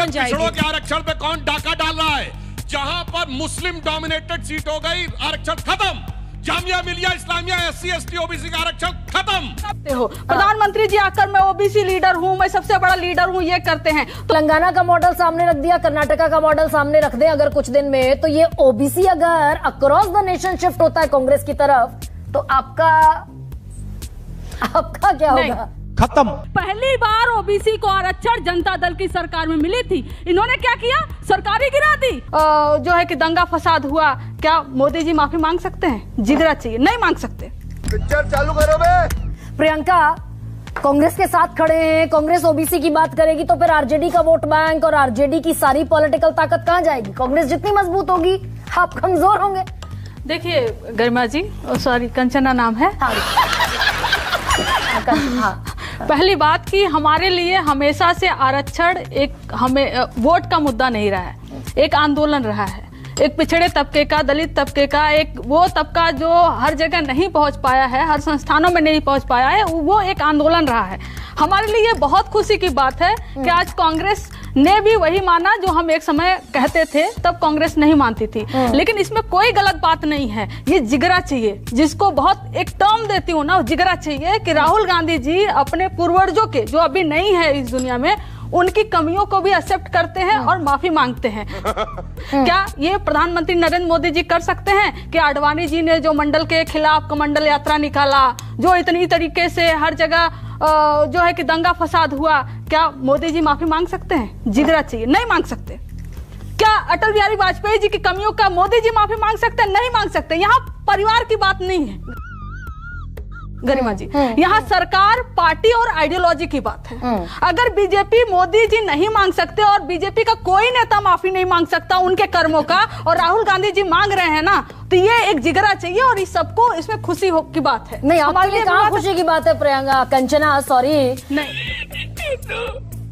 बन जाएगी। पिछड़ों के आरक्षण पे कौन डाका डाल रहा है? जहां पर मुस्लिम डोमिनेटेड सीट हो गई, आरक्षण खत्म। Jamia Millia Islamia SC ST OBC का आरक्षण खत्म। हो प्रधानमंत्री जी आकर मैं ओबीसी लीडर हूँ, मैं सबसे बड़ा लीडर हूँ, ये करते हैं। तेलंगाना का मॉडल सामने रख दिया, कर्नाटका का मॉडल सामने रख दें अगर कुछ दिन में, तो ये ओबीसी अगर अक्रॉस द नेशन शिफ्ट होता है कांग्रेस की तरफ, तो आपका क्या होगा? खत्म। पहली बार ओबीसी को आरक्षण जनता दल की सरकार में मिली थी, इन्होंने क्या किया? सरकारी गिरा दी। जो है कि दंगा फसाद हुआ, क्या मोदी जी माफी मांग सकते हैं? जिगरा चाहिए, नहीं मांग सकते। पिक्चर चालू करो बे। प्रियंका कांग्रेस के साथ खड़े हैं, कांग्रेस ओबीसी की बात करेगी तो फिर आरजेडी का वोट बैंक और आरजेडी की सारी पॉलिटिकल ताकत कहां जाएगी? कांग्रेस जितनी मजबूत होगी आप कमजोर होंगे। देखिए गरिमा जी, सॉरी कंचना नाम है। पहली बात कि हमारे लिए हमेशा से आरक्षण हमें वोट का मुद्दा नहीं रहा है, एक आंदोलन रहा है। एक पिछड़े तबके का, दलित तबके का, एक वो तबका जो हर जगह नहीं पहुंच पाया है, हर संस्थानों में नहीं पहुंच पाया है, वो एक आंदोलन रहा है। हमारे लिए बहुत खुशी की बात है कि आज कांग्रेस ने भी वही माना जो हम एक समय कहते थे, तब कांग्रेस नहीं मानती थी। लेकिन इसमें कोई गलत बात नहीं है। ये जिगरा चाहिए, जिसको बहुत एक टर्म देती हूँ ना, जिगरा चाहिए कि राहुल गांधी जी अपने पूर्वजों के, जो अभी नहीं है इस दुनिया में, उनकी कमियों को भी एक्सेप्ट करते हैं और माफी मांगते हैं। क्या ये प्रधानमंत्री नरेंद्र मोदी जी कर सकते हैं कि आडवाणी जी ने जो मंडल के खिलाफ कमंडल यात्रा निकाला, जो इतनी तरीके से हर जगह जो है कि दंगा फसाद हुआ, क्या मोदी जी माफी मांग सकते हैं? जिगरा चाहिए, नहीं मांग सकते। क्या अटल बिहारी वाजपेयी जी की कमियों का मोदी जी माफी मांग सकते हैं? नहीं मांग सकते। यहाँ परिवार की बात नहीं है गरिमा जी, यहाँ सरकार, पार्टी और आइडियोलॉजी की बात है। अगर बीजेपी मोदी जी नहीं मांग सकते और बीजेपी का कोई नेता माफी नहीं मांग सकता उनके कर्मों का, और राहुल गांधी जी मांग रहे हैं ना, तो ये एक जिगरा चाहिए और इस सबको इसमें खुशी की बात है। नहीं, हमारे लिए कहाँ खुशी की बात है प्रियंका? कंचना सॉरी नहीं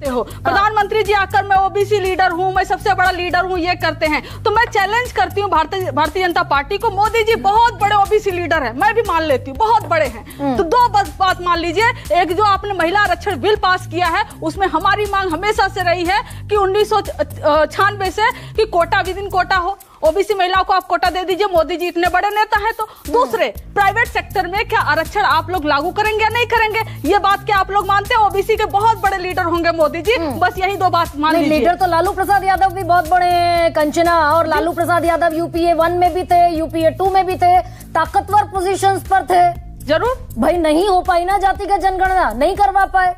हो प्रधानमंत्री जी आकर मैं ओबीसी लीडर हूँ, मैं सबसे बड़ा लीडर हूँ, ये करते हैं। तो मैं चैलेंज करती हूँ भारतीय जनता पार्टी को, मोदी जी बहुत बड़े ओबीसी लीडर हैं, मैं भी मान लेती हूँ बहुत बड़े हैं। तो दो बस बात मान लीजिए, एक जो आपने महिला आरक्षण बिल पास किया है, उसमें हमारी मांग हमेशा से रही है कि 1996 से कि कोटा विद इन कोटा हो, ओबीसी महिलाओं को आप कोटा दे दीजिए। मोदी जी इतने बड़े नेता हैं तो। दूसरे, प्राइवेट सेक्टर में क्या आरक्षण आप लोग लागू करेंगे या नहीं करेंगे? ये बात क्या आप लोग मानते हैं? ओबीसी के बहुत बड़े लीडर होंगे मोदी जी, बस यही दो बात मान लीजिए। लीडर तो लालू प्रसाद यादव भी बहुत बड़े हैं कंचना, और लालू प्रसाद यादव UPA 1 में भी थे, UPA 2 में भी थे, ताकतवर पोजीशंस पर थे। जरूर भाई, नहीं हो पाई ना जातिगत जनगणना, नहीं करवा पाए।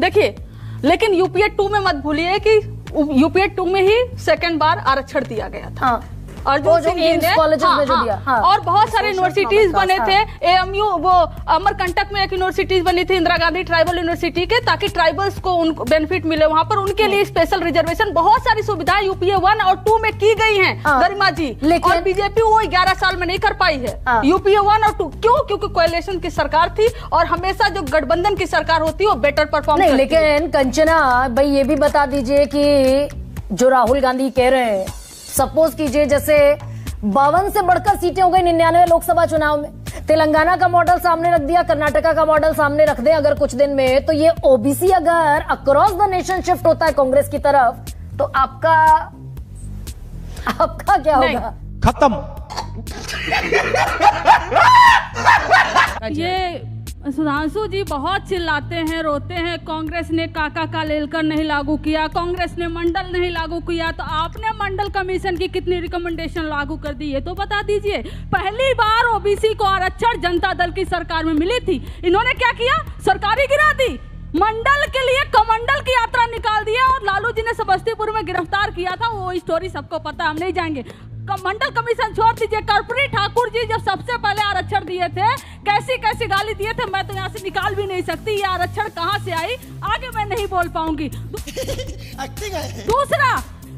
देखिए, लेकिन UPA 2 में मत भूलिए कि UPA 2 में ही सेकंड बार आरक्षण दिया गया था। अर्जुन सिंह जी ने, और बहुत सारे यूनिवर्सिटीज बने थे। AMU, वो अमरकंटक में एक यूनिवर्सिटीज बनी थी, इंदिरा गांधी ट्राइबल यूनिवर्सिटी के, ताकि ट्राइबल्स को उनको बेनिफिट मिले, वहां पर उनके लिए स्पेशल रिजर्वेशन, बहुत सारी सुविधाएं UPA 1 और 2 में की गई हैं गरिमा जी। और बीजेपी वो 11 साल में नहीं कर पाई है UPA 1 और 2। क्यों? क्योंकि कोएलिशन की सरकार थी, और हमेशा जो गठबंधन की सरकार होती है वो बेटर परफॉर्म करती है। लेकिन कंचना भाई, ये भी बता दीजिए कि जो राहुल गांधी कह रहे हैं, सपोज कीजिए जैसे 52 से बढ़कर सीटें हो गई 99 लोकसभा चुनाव में, तेलंगाना का मॉडल सामने रख दिया, कर्नाटका का मॉडल सामने रख दें अगर कुछ दिन में, तो ये ओबीसी अगर अक्रॉस द नेशन शिफ्ट होता है कांग्रेस की तरफ, तो आपका क्या होगा? खत्म। ये सुधांशु जी बहुत चिल्लाते हैं, रोते हैं, कांग्रेस ने काका का लेलकर नहीं लागू किया, कांग्रेस ने मंडल नहीं लागू किया। तो आपने मंडल कमीशन की कितनी रिकमेंडेशन लागू कर दी है तो बता दीजिए। पहली बार ओबीसी को आरक्षण जनता दल की सरकार में मिली थी, इन्होंने क्या किया? सरकारी गिरा दी, मंडल के लिए कमंडल की यात्रा निकाल दी है, और लालू जी ने समस्तीपुर में गिरफ्तार किया था, वो स्टोरी सबको पता, हम नहीं जाएंगे। मंडल कमीशन छोड़ दीजिए, कर्पूरी ठाकुर जी जब सबसे पहले आरक्षण दिए थे, कैसी कैसी गाली दिए थे, मैं तो यहाँ से निकाल भी नहीं सकती। ये आरक्षण कहाँ से आई आगे मैं नहीं बोल पाऊंगी। दूसरा,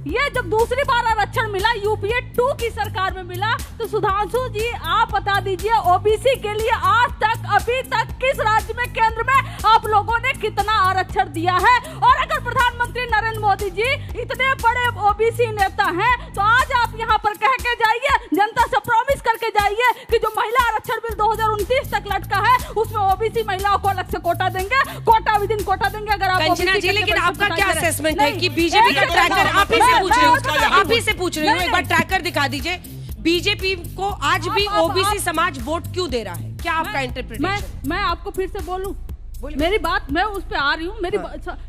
ये जब दूसरी बार आरक्षण मिला UPA 2 की सरकार में मिला, तो सुधांशु जी आप बता दीजिए ओबीसी के लिए आज तक, अभी तक किस राज्य में, केंद्र में आप लोगों ने कितना आरक्षण दिया है? और अगर प्रधानमंत्री नरेंद्र मोदी जी इतने बड़े ओबीसी नेता हैं, तो आज आप यहाँ पर कह के जाइए, जनता से प्रॉमिस करके जाइए कि जो महिला आरक्षण बिल 2029 तक लटका है, उसमें ओबीसी महिलाओं को अलग से कोटा देंगे, कोटा विद इन कोटा अंजना जी, लेकिन आपका क्या असेसमेंट है कि बीजेपी का ट्रैकर, आप ही से पूछ रही हूँ, आप ही से पूछ रही हूँ, एक बार ट्रैकर दिखा दीजिए, बीजेपी को आज भी ओबीसी समाज वोट क्यों दे रहा है? क्या आपका इंटरप्रिटेशन? मैं आपको फिर से बोलूं, मेरी बात, मैं उस पे आ रही हूँ, मेरी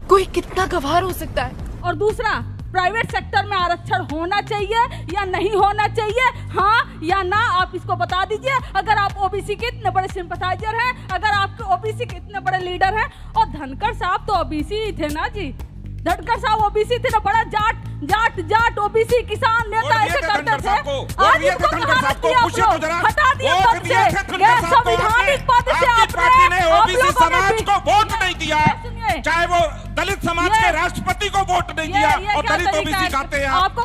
कोई कितना गवार हो सकता है? और दूसरा, प्राइवेट सेक्टर में आरक्षण होना चाहिए या नहीं होना चाहिए, हाँ या ना, आप इसको बता दीजिए। अगर आप ओबीसी के इतने बड़े सिंपथाइजर हैं, अगर आप ओबीसी के इतने बड़े लीडर हैं, और धनखड़ साहब तो ओबीसी ही थे ना जी, धनखड़ साहब ओबीसी थे ना, बड़ा जाट जाट जाट ओबीसी किसान नेता ऐसे करते थे। आज इनको कहां किया आप लोग? हटा दिया पद से, गैर संवैधानिक पद से आपने ओबीसी समाज को वोट नहीं दिया, चाहे वो दलित समाज के राष्ट्रपति को वोट नहीं दिया, और दलित ओबीसी कहते हैं आपको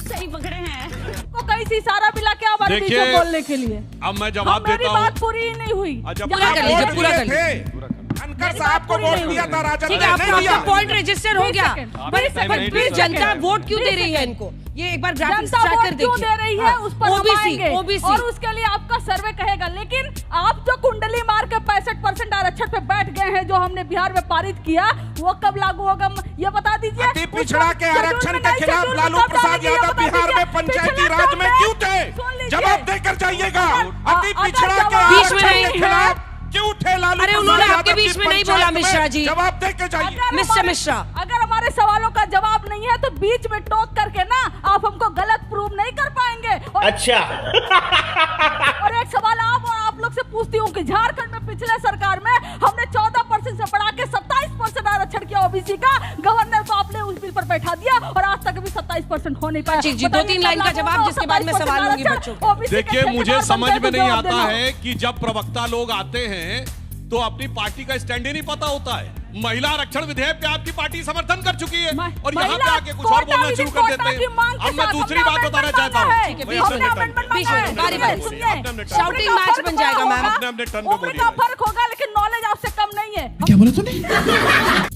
सही पकड़े हैं, को कहीं से इशारा मिला क्या हमारे पीछे बोलने के लिए? अब मैं जवाब देता हूं, मेरी बात पूरी ही नहीं हुई। पूरा कर लीजिए, पूरा कर लीजिए। धनखड़ साहब को वोट दिया था, राजद ठीक ने है, नहीं दिया। आपका पॉइंट रजिस्टर हो गया, पर फिर जनता वोट क्यों दे रही है इनको? ये एक बार ग्राफिक्स चेक कर देखिए, क्यों दे रही है उस पर ओबीसी ओबीसी, और उसके लिए आपका सर्वे कहेगा। लेकिन आप जो कुंडली मार के 65% आरक्षण पे बैठ गए हैं, जो हमने बिहार में पारित किया, वो कब लागू होगा ये बता दीजिए। अति पिछड़ा के आरक्षण के खिलाफ लालू प्रसाद यादव बिहार में पंचायती राज में क्यों थे? जवाब देकर जाइएगा। अति पिछड़ा के आरक्षण के खिलाफ क्यों थे लालू? अरे उन्होंने आपके बीच में नहीं बोला मिश्रा जी, जवाब देकर जाइए। मिस्टर मिश्रा, अगर हमारे सवालों का जवाब नहीं है तो बीच में टोक करके ना आप हमको गलत प्रूव नहीं कर पाएंगे। अच्छा और एक सवाल आप लोग से पूछती हूँ कि झारखंड में पिछले सरकार में हमने 14% से बढ़ा के 27% आरक्षण किया ओबीसी का, गवर्नर को आपने उस बिल पर बैठा दिया और आज तक भी 27% हो नहीं पाया। जी जी, 2-3 लाइन का जवाब, जिसके बाद मैं सवाल लूंगी बच्चों को। देखिए, मुझे समझ में नहीं आता है कि जब प्रवक्ता लोग आते हैं तो अपनी पार्टी का स्टैंड ही नहीं पता होता है। महिला आरक्षण विधेयक पे आपकी पार्टी समर्थन कर चुकी है और यहाँ पे आके कुछ और बोलना शुरू कर देते हैं। अब मैं दूसरी बात बताना चाहता हूँ, शाउटिंग मैच बन जाएगा मैम। अपने टर्न पे बोलिए। फर्क होगा लेकिन नॉलेज आपसे कम नहीं है। क्या बोला तूने?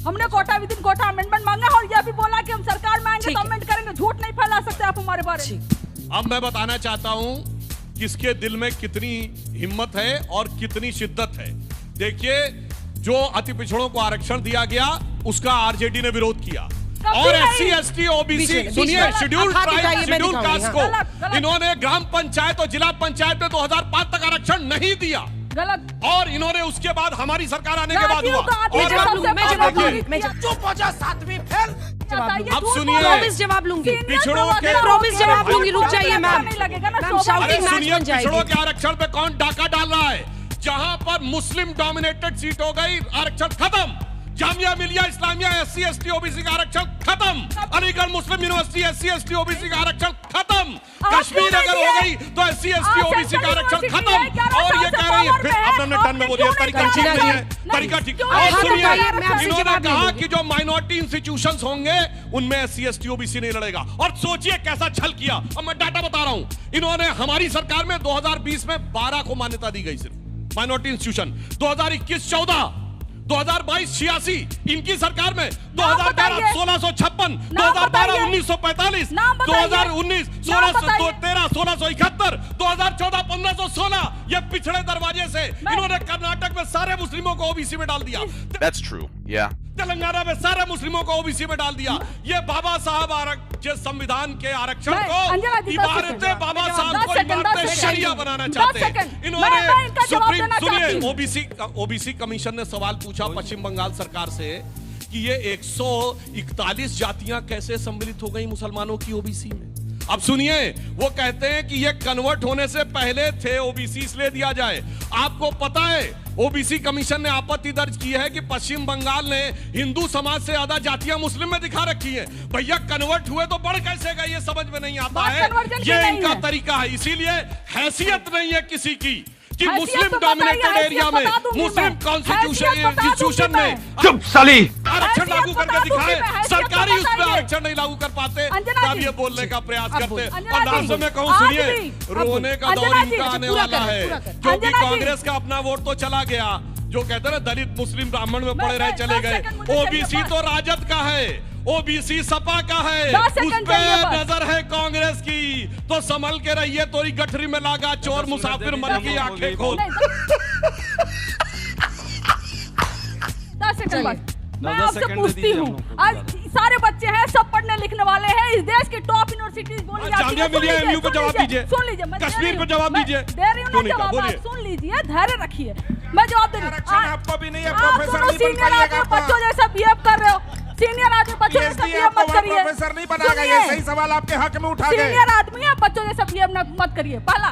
हमने कोटा विदिन कोटा अमेंडमेंट मांगा और यह भी बोला कि हम सरकार में आएंगे तो अमेंड करेंगे। झूठ नहीं फैला सकते आप हमारे बारे में। अब मैं बताना चाहता हूँ किसके दिल में कितनी हिम्मत है और कितनी शिद्दत है। देखिए, जो अति पिछड़ों को आरक्षण दिया गया उसका आरजेडी ने विरोध किया, और एससी एसटी ओबीसी, सुनिए, शेड्यूल्ड ट्राइब शेड्यूल्ड कास्ट को इन्होंने ग्राम पंचायत और जिला पंचायत में 2005 तक आरक्षण नहीं दिया, गलत। और इन्होंने उसके बाद हमारी सरकार आने के बाद हुआ। अब सुनिए, जवाब लूंगी, पिछड़ों के जवाब लूंगी, रुक जाइए मैम। सुनिए, पिछड़ों के आरक्षण पे कौन डाका डाल रहा है? जहां पर मुस्लिम डोमिनेटेड सीट हो गई, आरक्षण खत्म। Jamia Millia Islamia SC ST OBC का आरक्षण खत्म। अलीगढ़ मुस्लिम यूनिवर्सिटी एससी एसटी ओबीसी का आरक्षण खत्म। कश्मीर अगर हो गई तो एससी एसटी ओबीसी का आरक्षण खत्म। और ये कह रही है, फिर आपने टर्न में बोलिए, तरीका ठीक नहीं है, तरीका ठीक। और सुनिए, इन्होंने कहा कि जो माइनॉरिटी इंस्टीट्यूशंस होंगे उनमें एससी एसटी ओबीसी नहीं लड़ेगा। और सोचिए कैसा छल किया। अब मैं डाटा बता रहा हूं, इन्होंने हमारी सरकार में 2020 में 12 को मान्यता दी गई सिर्फ माइनॉरिटी इंस्टीट्यूशन, 2021 14, 2022 86, इनकी सरकार में 2013 1656, 2012 1945, 2019 1613 1671, 2014 1516। ये पिछड़े दरवाजे से इन्होंने कर्नाटक में सारे मुस्लिमों को ओबीसी में डाल दिया। That's true, yeah. तेलंगाना में सारे मुस्लिमों को ओबीसी में डाल दिया। ये बाबा साहब संविधान के आरक्षण को इबारत बाबा साहब को इबारत शरिया बनाना चाहते हैं। इन्होंने सुप्रीम, सुनिए, ओबीसी कमीशन ने सवाल पूछा पश्चिम बंगाल सरकार से कि ये 141 जातियां कैसे सम्मिलित हो गई मुसलमानों की ओबीसी में। अब सुनिए, वो कहते हैं कि ये कन्वर्ट होने से पहले थे ओबीसी, इसलिए दिया जाए। आपको पता है ओबीसी कमीशन ने आपत्ति दर्ज की है कि पश्चिम बंगाल ने हिंदू समाज से ज्यादा जातियां मुस्लिम में दिखा रखी है। भैया, कन्वर्ट हुए तो बढ़ कैसे गए, ये समझ में नहीं आता है। ये इनका तरीका है, इसीलिए हैसियत नहीं है किसी की कि मुस्लिम डोमिनेटेड एरिया में मुस्लिम कॉन्स्टिट्यूशन में चुप साली आरक्षण लागू करके दिखाए। सरकारी उस पर आरक्षण नहीं लागू कर पाते, तब ये बोलने का प्रयास करते। और लास्ट में कहूँ, सुनिए, रोने का दौर इनका आने वाला है, क्योंकि कांग्रेस का अपना वोट तो चला गया। जो कहते हैं ना, दलित मुस्लिम ब्राह्मण में पड़े रहे चले गए। ओबीसी तो राजद का है, ओबीसी सपा का है, उस पे नजर है कांग्रेस की। तो संभल के रहिए, तोरी गठरी में लागा चोर मुसाफिर मन की आंखें खोल। 10 सेकंड बाद मैं आपसे पूछती हूँ, आज सारे बच्चे हैं, सब पढ़ने लिखने वाले हैं, इस देश की टॉप यूनिवर्सिटीज बोली जाती है। एमयू पे जवाब दीजिए, सुन लीजिए, कश्मीर पे जवाब दीजिए, दे रही हूँ ना जवाब, सुन लीजिए, धैर्य रखिए, मैं जवाब दे रही हूँ। आपको भी नहीं है, प्रोफेसर नहीं बन सीनियर आदमी बच्चों जैसा बिहेव कर रहे हो, सीनियर आदमी बच्चों जैसा बिहेव मत करिए। प्रोफेसर नहीं बनाएगा, ये सही सवाल आपके हक में उठा गए। सीनियर आदमी है, बच्चों जैसा बिहेव मत करिए। पहला,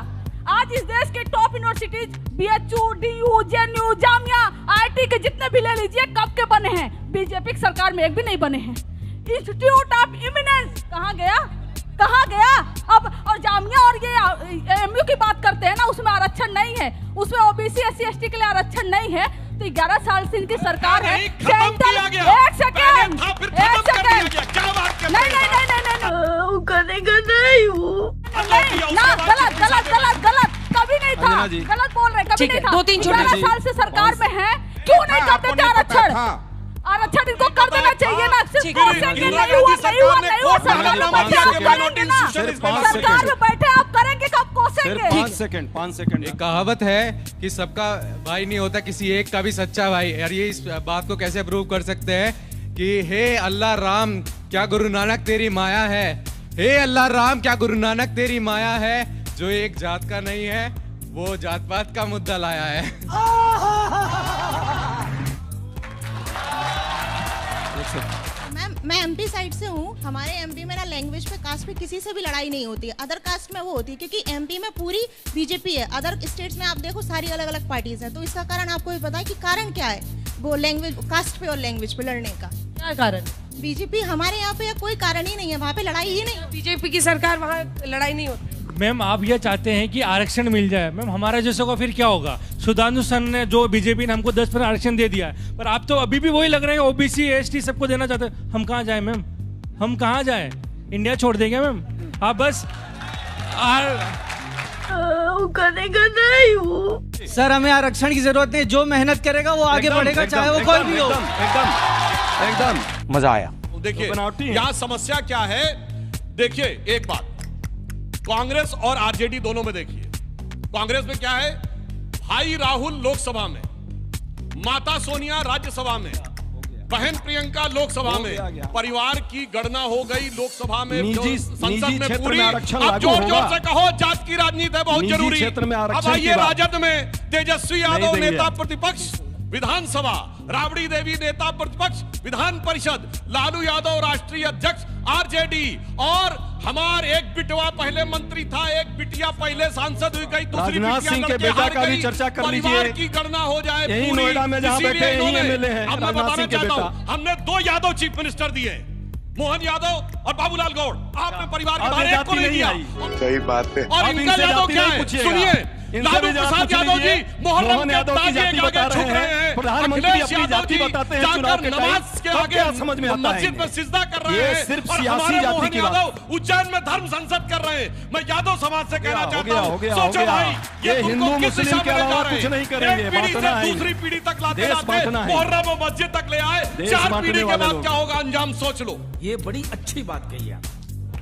आज इस देश के top universities BHU, DU, JNU, Jamia, IIT के जितने भी ले लीजिए, कब के बने हैं? बीजेपी की सरकार में एक भी नहीं बने हैं। इंस्टीट्यूट ऑफ इमिनेंस कहाँ गया? कहाँ गया? अब और जामिया और ये MU की बात करते हैं ना, उसमें आरक्षण नहीं है, उसमें OBC SC ST के लिए आरक्षण नहीं है। तो 11 साल से इनकी सरकार है। एक सेकंड, गलत कभी नहीं था, गलत बोल रहे, कभी नहीं था। 11 साल से सरकार में है, क्यों नहीं करते थे आरक्षण? आरक्षण इनको कर देना चाहिए ना, सिर्फ कोसेंगे, नहीं हुआ सरकार में बैठे आप करेंगे कब कोसेंगे? 5 सेकंड। एक कहावत है कि सबका भाई नहीं होता किसी एक का भी सच्चा भाई, और ये इस बात को कैसे प्रूव कर सकते हैं कि हे अल्लाह राम क्या गुरु नानक तेरी माया है, हे अल्लाह राम क्या गुरु नानक तेरी माया है, जो एक जात का नहीं है वो जात पात का मुद्दा लाया है। मैं MP साइड से हूँ। हमारे MP में ना लैंग्वेज पे, कास्ट पे किसी से भी लड़ाई नहीं होती है। अदर कास्ट में वो होती है, क्योंकि MP में पूरी BJP है। अदर स्टेट्स में आप देखो सारी अलग अलग पार्टीज हैं। तो इसका कारण आपको भी पता है कि कारण क्या है, वो लैंग्वेज, कास्ट पे और लैंग्वेज पे लड़ने का क्या कारण? बीजेपी हमारे यहाँ पे कोई कारण ही नहीं है, वहाँ पे लड़ाई ही नहीं। बीजेपी की सरकार, वहाँ लड़ाई नहीं होती। मैम आप ये चाहते हैं कि आरक्षण मिल जाए, मैम हमारा जैसे का फिर क्या होगा? सुधांशु सन ने जो बीजेपी ने हमको 10% आरक्षण दे दिया है, पर आप तो अभी भी वही लग रहे हैं OBC ST सबको देना चाहते हैं। हम कहाँ जाए मैम, हम कहाँ जाए? इंडिया छोड़ देंगे मैम? आप बस सर हमें आरक्षण की जरूरत नहीं, जो मेहनत करेगा वो आगे बढ़ेगा, चाहे वो कोई भी हो। एकदम मजा आया। देखिए यहाँ समस्या क्या है, देखिए एक बात, कांग्रेस और RJD दोनों में देखिए, कांग्रेस में क्या है, भाई राहुल लोकसभा में, माता सोनिया राज्यसभा में, बहन प्रियंका लोकसभा में, परिवार की गणना हो गई लोकसभा में, संसद में पूरी। अब जोर जोर से कहो जात की राजनीति है बहुत जरूरी। अब आइए राजद में तेजस्वी यादव नेता प्रतिपक्ष विधानसभा, राबड़ी देवी नेता प्रतिपक्ष विधान परिषद, लालू यादव राष्ट्रीय अध्यक्ष RJD, और हमारे एक बिटवा पहले मंत्री था, एक बिटिया पहले सांसद हुई गई, दूसरी बिटिया लड़के हार गई। परिवार की गणना हो जाए पूरी, इसीलिए इन्होंने, अब मैं बताना चाहता हूँ, हमने 2 यादव चीफ मिनिस्टर दिए, मोहन यादव और बाबूलाल गौड़। आपने परिवार के बारे को नहीं दिया। सही बात है। और इनका यादव क्या है सुनिए, लालू प्रसाद यादव जी मोहर्रम के ताजिए के आगे झुक रहे हैं, अखिलेश यादव जी जाकर नमाज के आगे मस्जिद में सिजदा कर रहे हैं, और हमारे मोहन यादव उज्जैन में धर्म संसद कर रहे हैं। मैं यादव समाज से कहना चाहता हूँ, सोचो भाई ये तुमको किस दिशा में ले जा रहे हैं? एक पीढ़ी से दूसरी पीढ़ी तक लाते लाते मोहर्रम और मस्जिद तक ले आए, 4 पीढ़ी के बाद क्या होगा अंजाम सोच लो। ये बड़ी अच्छी बात कही आप।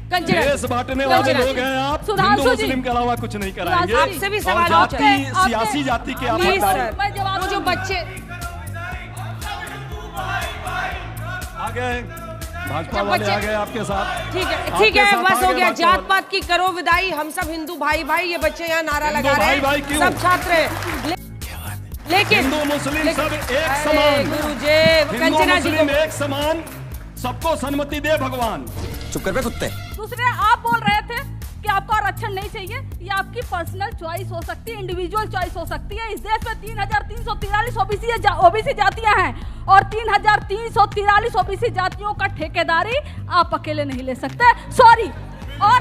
देश बांटने वाले लोग हैं आप, हिंदू मुस्लिम के अलावा कुछ नहीं कराएंगे। आपसे भी सवाल सियासी जाति के आप वो जो बच्चे आ गए, भाजपा वाले आ गए आपके साथ। ठीक है बस हो गया, जात पात की करो विदाई, हम सब हिंदू भाई भाई। ये बच्चे यहाँ नारा लगा रहे हैं, सब छात्र हैं, लेकिन हिंदू मुस्लिम सब एक समान, गुरुजी कंचना जी एक समान, सबको सन्मति दे भगवान। चुप कर बे कुत्ते। दूसरे आप बोल रहे थे कि आपको आरक्षण नहीं चाहिए, ये आपकी पर्सनल चॉइस हो सकती है, इंडिविजुअल चॉइस हो सकती है। इस देश में 3343 OBC जातियां हैं, और 3343 OBC जातियों का ठेकेदारी आप अकेले नहीं ले सकते। सॉरी। और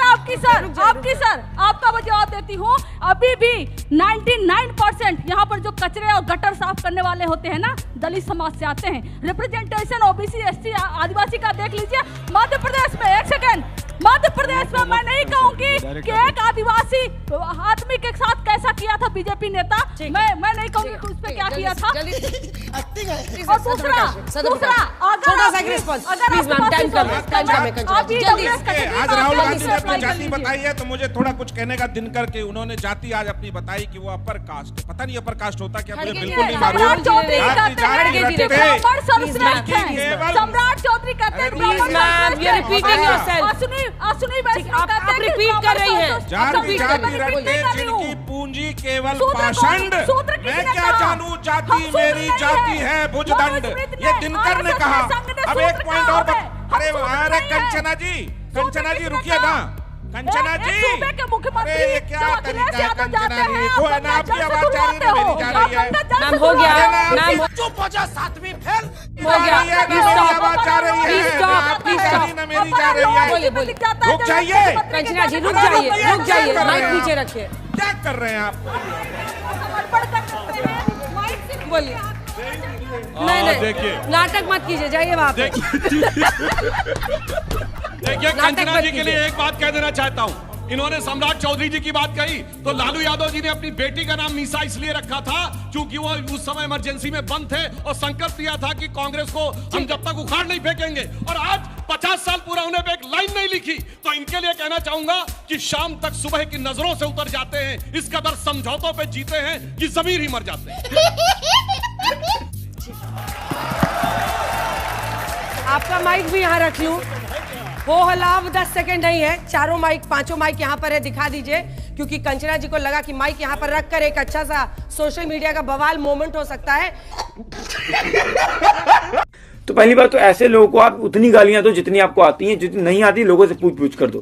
आपकी सर आपका मैं जवाब देती हूँ, अभी भी 99% यहाँ पर जो कचरे और गटर साफ करने वाले होते हैं ना, दलित समाज से आते हैं। रिप्रेजेंटेशन OBC SC आदिवासी का देख लीजिए मध्य प्रदेश में, एक सेकेंड, मध्य प्रदेश में मैं नहीं कहूंगी कि एक आदिवासी आदमी के साथ कैसा किया था बीजेपी नेता, मैं नहीं कहूंगी कि उस पे क्या किया था। और दूसरा छोटा सा रिस्पांस प्लीज मैम, टाइम कम है। आज राहुल गांधी ने अपनी जाति बताई है तो मुझे थोड़ा कुछ कहने का दिन करके उन्होंने जाति आज अपनी बताई कि वो अपर कास्ट है। पता नहीं अपर कास्ट होता क्या, मुझे बिल्कुल नहीं मालूम। सम्राट चौधरी कहते हैं please ma'am, you are repeating yourself. आप रिपीट कर रही हैं। जाति रटते जिनकी पूंजी केवल पाषंड, मैं क्या जानूं जाति मेरी जाति है भुजदंड, ये दिनकर ने कहा। अब एक पॉइंट और अरे कंचना जी रुकिए ना, कंचना जी अरे ये क्या तरीका है कंचना जी, वो है ना आपकी आवाज जा रही है मेरी जा रही है। मैम हो गया, मैम चुप हो जा, सातवीं फेल हो गया, आवाज जा रही है, प्लीज स्टॉप ना मेरी जा रही है। बोलिए रुक जाइए कंचना जी, रुक जाइए, माइक नीचे रखिए। क्या कर रहे हैं आप? बोलिए। नहीं नाटक मत कीजिए, जाइए वहाँ पे। देखिए कंचना जी के लिए एक बात कह देना चाहता हूँ, इन्होंने सम्राट चौधरी जी की बात कही तो लालू यादव जी ने अपनी बेटी का नाम मीसा इसलिए रखा था क्योंकि वो उस समय इमरजेंसी में बंद थे और संकल्प लिया था कि कांग्रेस को हम जब तक उखाड़ नहीं फेंकेंगे। और आज 50 साल पूरा होने पे एक लाइन नहीं लिखी, तो इनके लिए कहना चाहूंगा कि शाम तक सुबह की नजरों से उतर जाते हैं, इस कदर समझौतों पे जीते हैं कि जमीर ही मर जाते हैं। आपका माइक भी यहाँ रख लूं, वो हलाव 10 सेकंड नहीं है, चारों माइक पांचों माइक यहाँ पर है, दिखा दीजिए, क्योंकि कंचना जी को लगा कि माइक यहाँ पर रखकर एक अच्छा सा सोशल मीडिया का बवाल मोमेंट हो सकता है। तो पहली बात तो ऐसे लोगों को आप उतनी गालियां दो जितनी आपको आती हैं, जितनी नहीं आती लोगों से पूछ कर दो।